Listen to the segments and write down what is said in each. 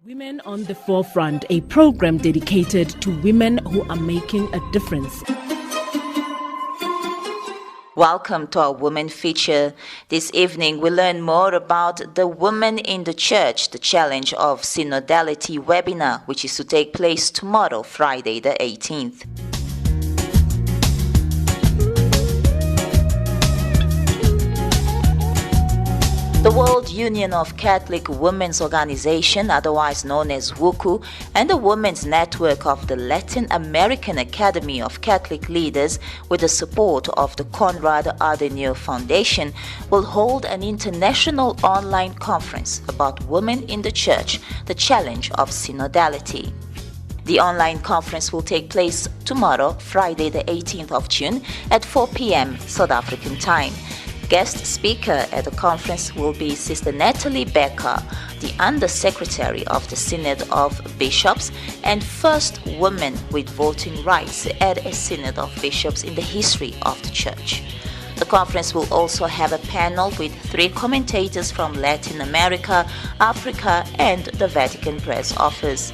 Women on the Forefront, a program dedicated to women who are making a difference. Welcome to our Women Feature. This evening we learn more about the Women in the Church, the Challenge of Synodality webinar, which is to take place tomorrow, Friday the 18th. The World Union of Catholic Women's Organization, otherwise known as WUCU, and the Women's Network of the Latin American Academy of Catholic Leaders, with the support of the Konrad Adenauer Foundation, will hold an international online conference about women in the Church, the challenge of synodality. The online conference will take place tomorrow, Friday the 18th of June at 4 p.m. South African time. Guest speaker at the conference will be Sister Natalie Becker, the Under-Secretary of the Synod of Bishops and first woman with voting rights at a Synod of Bishops in the history of the Church. The conference will also have a panel with 3 commentators from Latin America, Africa, and the Vatican Press Office.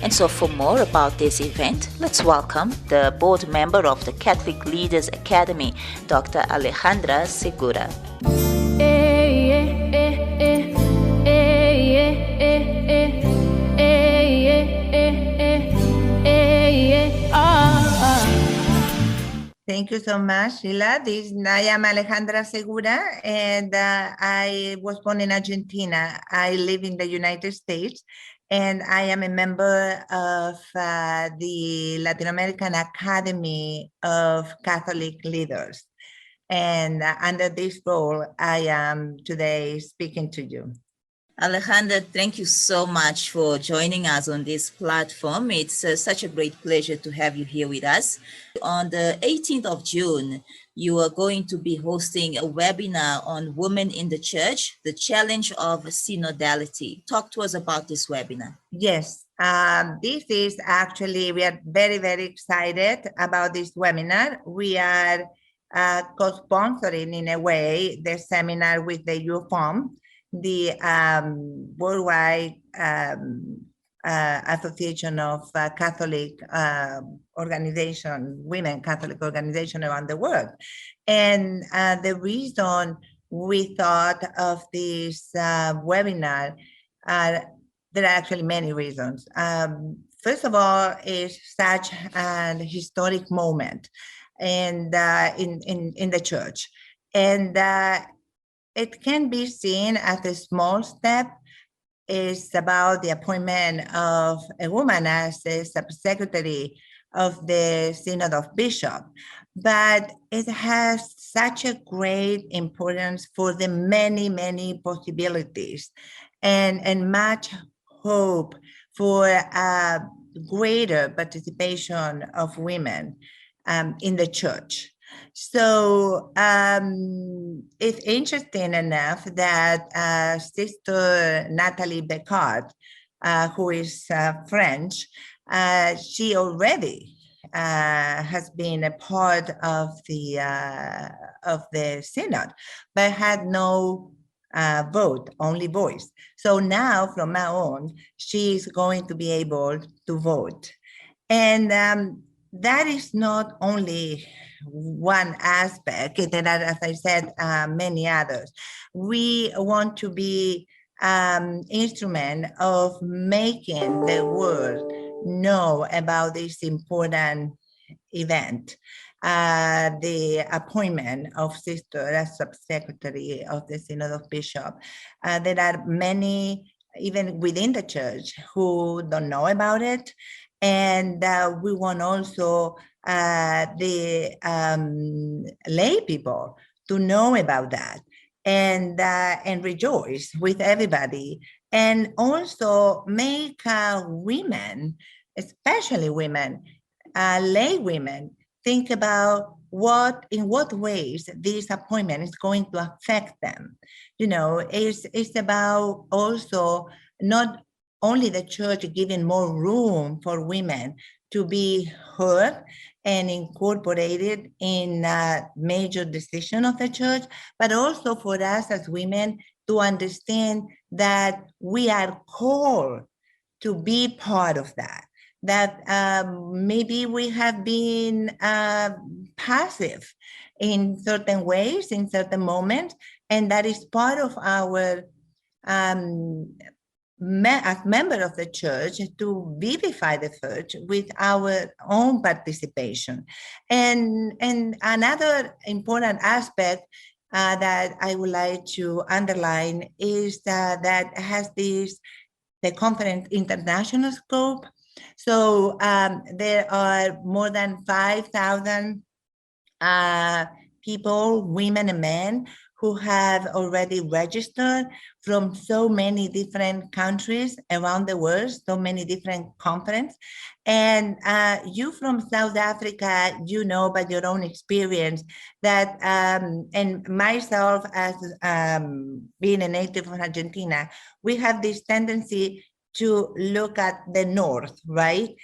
And so for more about this event, let's welcome the board member of the Catholic Leaders Academy, Dr. Alejandra Segura. Thank you so much, Sheila. I am Alejandra Segura, and I was born in Argentina. I live in the United States, and I am a member of the Latin American Academy of Catholic Leaders. And under this role, I am today speaking to you. Alejandra, thank you so much for joining us on this platform. It's such a great pleasure to have you here with us. On the 18th of June, you are going to be hosting a webinar on Women in the Church, the Challenge of Synodality. Talk to us about this webinar. Yes, this is actually, we are very, very excited about this webinar. We are co-sponsoring, in a way, the seminar with the UFOM, the Worldwide Association of Catholic Organization, Women Catholic Organization around the world. And the reason we thought of this webinar, there are actually many reasons. First of all, is such an historic moment in the Church. And it can be seen as a small step. It's about the appointment of a woman as a subsecretary of the Synod of Bishops, but it has such a great importance for the many, many possibilities and much hope for a greater participation of women in the Church. So it's interesting enough that Sister Natalie Becker, who is French, she already has been a part of the Synod, but had no vote, only voice. So now, from now on, she's going to be able to vote. And that is not only one aspect, there are, as I said, many others. We want to be instrument of making the world know about this important event, the appointment of Sister as Subsecretary of the Synod of Bishops. There are many, even within the Church, who don't know about it. And we want also the lay people to know about that and rejoice with everybody, and also make women, especially women, lay women, think about in what ways this appointment is going to affect them. You know, it's about also not only the Church giving more room for women to be heard and incorporated in major decisions of the Church, but also for us as women to understand that we are called to be part of that. That maybe we have been passive in certain ways, in certain moments, and that is part of our as member of the church to vivify the church with our own participation. And another important aspect that I would like to underline is that has the conference international scope. So there are more than 5,000 people, women and men, who have already registered from so many different countries around the world, so many different conferences. And you from South Africa, you know by your own experience that, and myself as being a native of Argentina, we have this tendency to look at the North, right?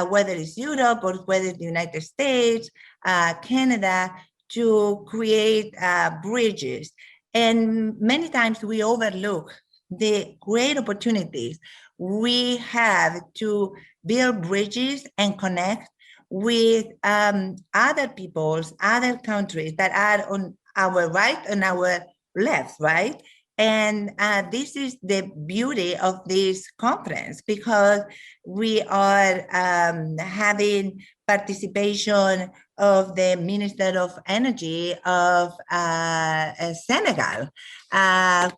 Whether it's Europe or whether it's the United States, Canada, to create bridges. And many times we overlook the great opportunities we have to build bridges and connect with other peoples, other countries that are on our right and our left, right? And this is the beauty of this conference, because we are having participation of the Minister of Energy of Senegal,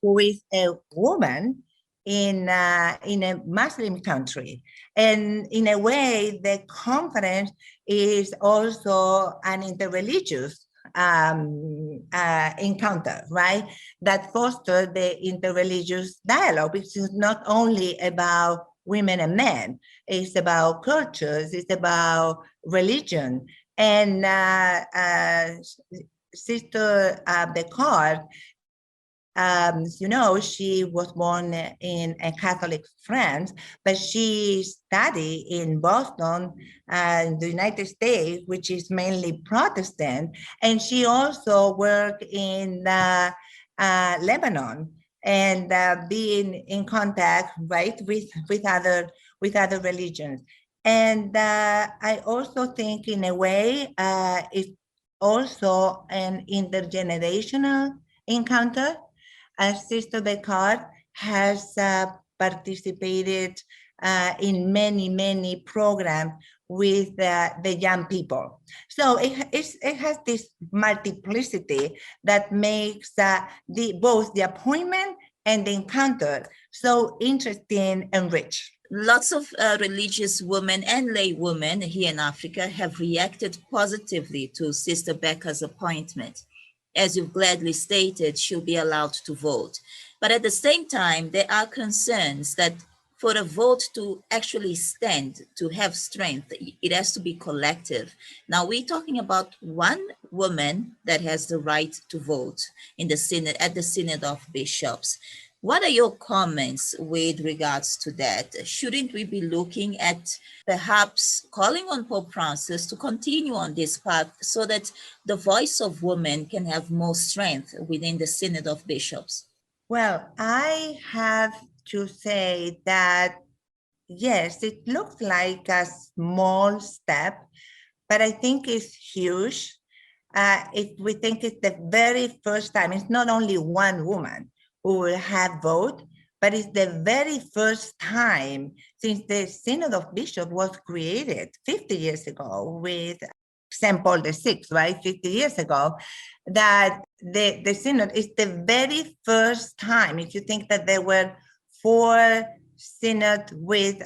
who is a woman in a Muslim country. And in a way, the conference is also an interreligious encounter, right? That foster the interreligious dialogue, which is not only about women and men, it's about cultures, it's about religion. And Sister Descartes, you know, she was born in a Catholic France, but she studied in Boston, in the United States, which is mainly Protestant. And she also worked in Lebanon and being in contact, right, with other religions. And I also think in a way, it's also an intergenerational encounter. Sister Descartes has participated in many programs with the young people. So it has this multiplicity that makes both the appointment and the encounter so interesting and rich. Lots of religious women and lay women here in Africa have reacted positively to Sister Becca's appointment. As you've gladly stated, she'll be allowed to vote. But at the same time, there are concerns that for a vote to actually stand, to have strength, it has to be collective. Now, we're talking about one woman that has the right to vote in the Synod, at the Synod of Bishops. What are your comments with regards to that? Shouldn't we be looking at perhaps calling on Pope Francis to continue on this path so that the voice of women can have more strength within the Synod of Bishops? Well, I have to say that, yes, it looks like a small step, but I think it's huge. We think it's the very first time, it's not only one woman who will have vote, but it's the very first time since the Synod of Bishops was created 50 years ago with St. Paul VI, right, 50 years ago, that the Synod is the very first time. If you think that there were 4 synods with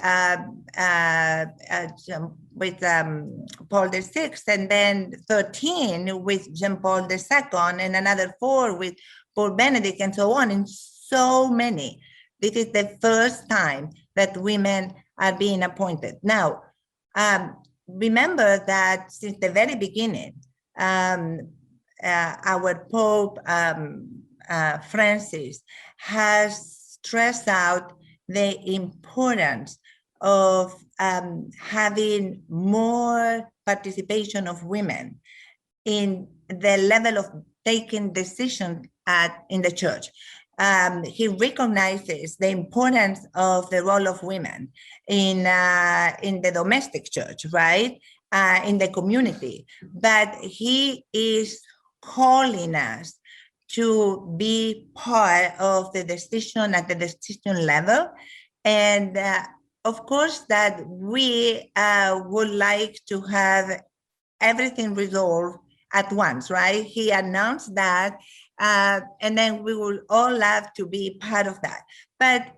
Paul VI, and then 13 with Jean Paul II, and another 4 with Pope Benedict, and so on, and so many. This is the first time that women are being appointed. Now, remember that since the very beginning, our Pope Francis has stressed out the importance of having more participation of women in the level of taking decisions in the church. he recognizes the importance of the role of women in the domestic church, right? In the community. But he is calling us to be part of the decision at the decision level. And of course, that we would like to have everything resolved at once, right? He announced that, and then we will all love to be part of that. But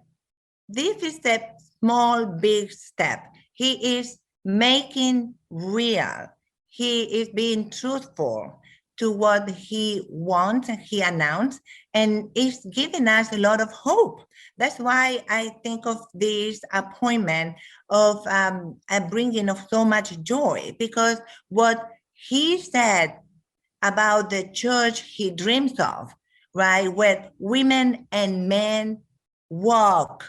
this is a small, big step. He is making real. He is being truthful to what he wants, he announced, and it's giving us a lot of hope. That's why I think of this appointment of a bringing of so much joy, because what he said about the church he dreams of, right, where women and men walk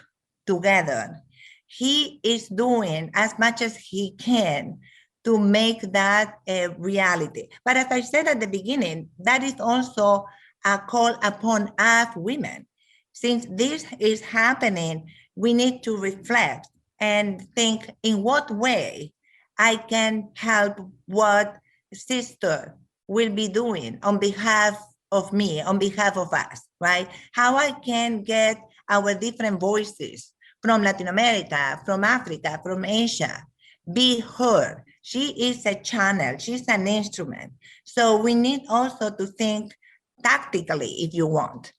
together, he is doing as much as he can to make that a reality. But as I said at the beginning, that is also a call upon us women. Since this is happening, we need to reflect and think in what way I can help what sister will be doing on behalf of me, on behalf of us, right? How I can get our different voices from Latin America, from Africa, from Asia, be heard. She is a channel, she's an instrument. So we need also to think tactically, if you want,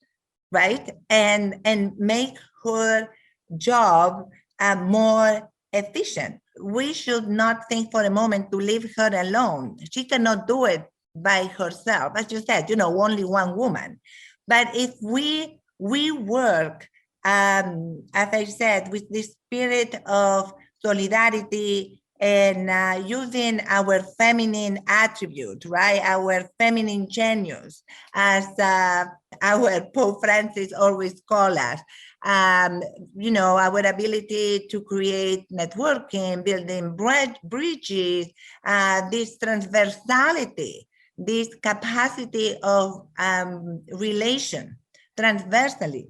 right? And make her job more efficient. We should not think for a moment to leave her alone. She cannot do it by herself. As you said, only one woman. But if we work, as I said, with the spirit of solidarity and using our feminine attribute, right? Our feminine genius, as our Pope Francis always calls us. Our ability to create networking, building bridges, this transversality, this capacity of relation transversally.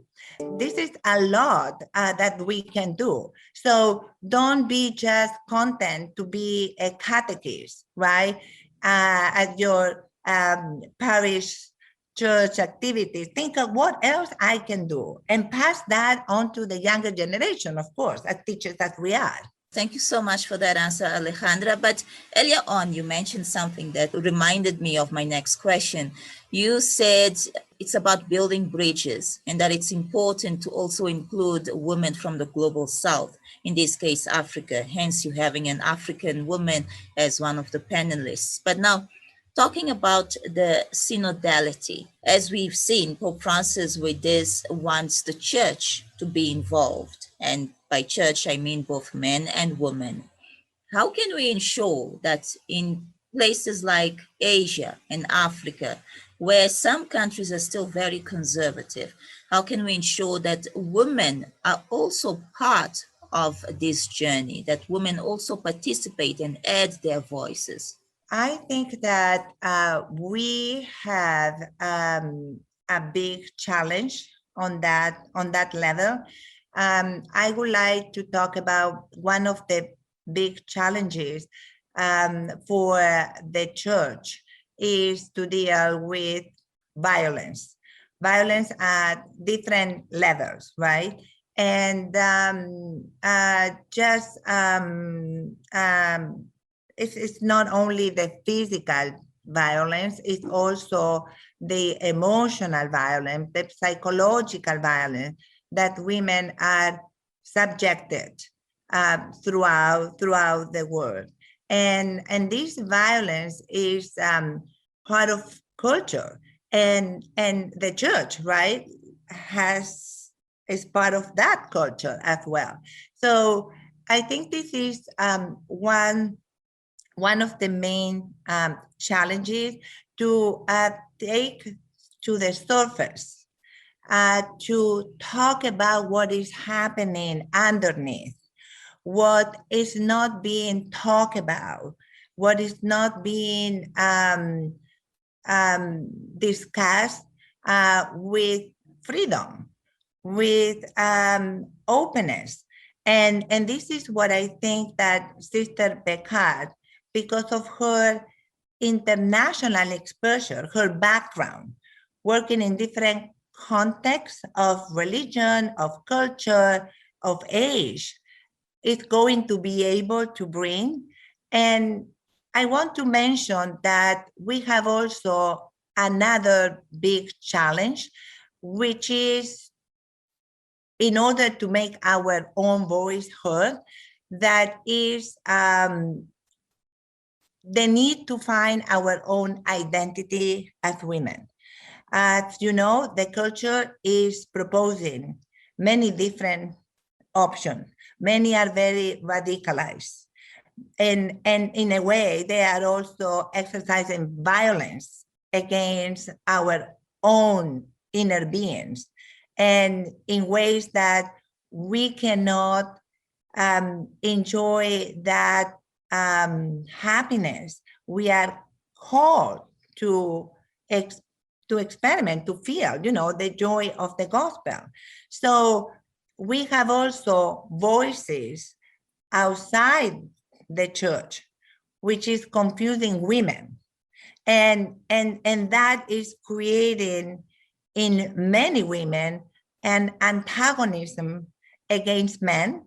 This is a lot that we can do. So don't be just content to be a catechist, right? At your parish church activities. Think of what else I can do and pass that on to the younger generation, of course, as teachers as we are. Thank you so much for that answer, Alejandra. But earlier on, you mentioned something that reminded me of my next question. You said it's about building bridges and that it's important to also include women from the global south, in this case, Africa. Hence, you having an African woman as one of the panelists. But now, talking about the synodality, as we've seen, Pope Francis with this wants the church to be involved. And by church, I mean both men and women. How can we ensure that in places like Asia and Africa, where some countries are still very conservative, how can we ensure that women are also part of this journey, that women also participate and add their voices? I think that we have a big challenge on that level. I would like to talk about one of the big challenges for the church is to deal with violence at different levels, right? And it's not only the physical violence, it's also the emotional violence, the psychological violence that women are subjected throughout the world. And this violence is part of culture, and the church, right, is part of that culture as well. So I think this is one of the main challenges to take to the surface, to talk about what is happening underneath, what is not being talked about, what is not being discussed with freedom, with openness. And this is what I think that Sister Beckard, because of her international exposure, her background, working in different contexts of religion, of culture, of age, is going to be able to bring. And I want to mention that we have also another big challenge, which is, in order to make our own voice heard, that is the need to find our own identity as women. As you know, the culture is proposing many different options. Many are very radicalized. And in a way, they are also exercising violence against our own inner beings, and in ways that we cannot enjoy that happiness we are called to experiment, to feel, the joy of the gospel. So we have also voices outside the church, which is confusing women. And that is creating in many women an antagonism against men.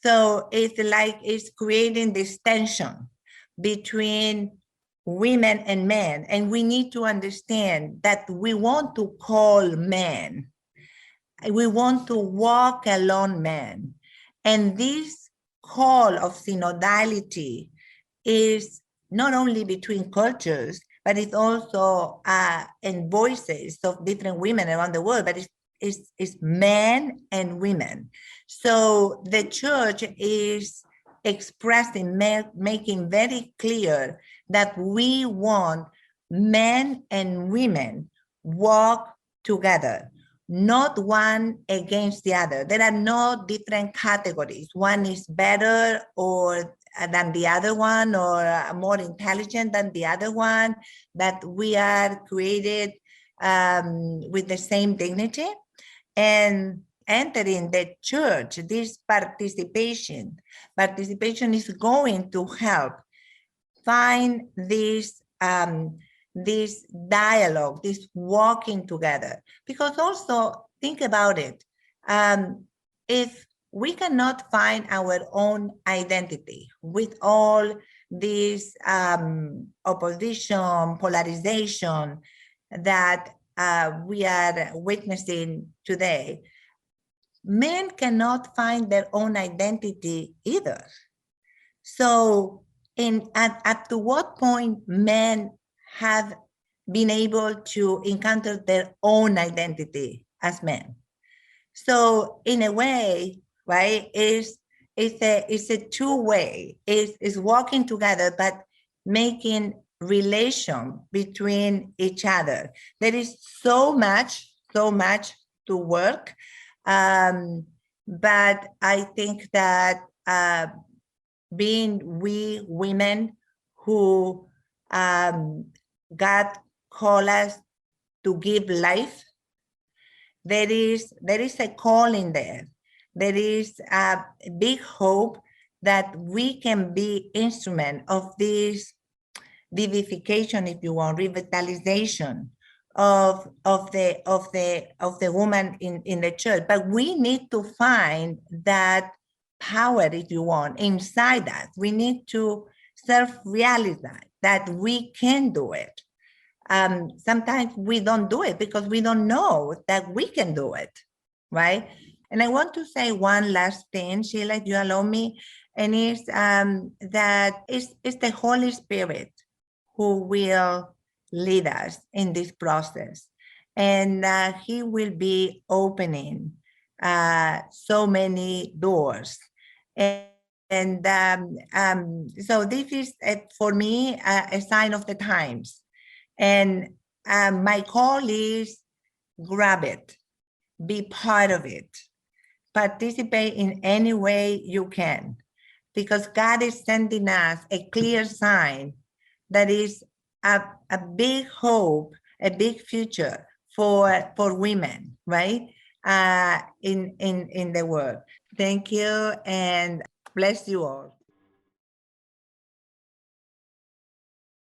So it's creating this tension between women and men. And we need to understand that we want to call men. We want to walk along men. And this call of synodality is not only between cultures, but it's also in voices of different women around the world, but it's men and women. So the church is expressing, making very clear that we want men and women walk together, not one against the other. There are no different categories. One is better or than the other one, or more intelligent than the other one, that we are created with the same dignity. And entering the church, this participation is going to help find this dialogue, this walking together. Because also, think about it, if we cannot find our own identity with all this opposition, polarization that we are witnessing today, men cannot find their own identity either. So at to what point men have been able to encounter their own identity as men? So in a way, right, it's a two-way. It's walking together, but making relation between each other. There is so much to work, but I think that being we women who God called us to give life, there is a calling there. There is a big hope that we can be instrument of this vivification, if you want, revitalization of the woman in the church. But we need to find that power, if you want, inside us. We need to self-realize that we can do it. Sometimes we don't do it because we don't know that we can do it, right? And I want to say one last thing, Sheila, if you allow me, and it's that it's the Holy Spirit who will lead us in this process. And he will be opening so many doors. And so this is, for me, a sign of the times. And my call is grab it, be part of it, participate in any way you can, because God is sending us a clear sign that is a big hope, a big future for women, right? In the world. Thank you and bless you all.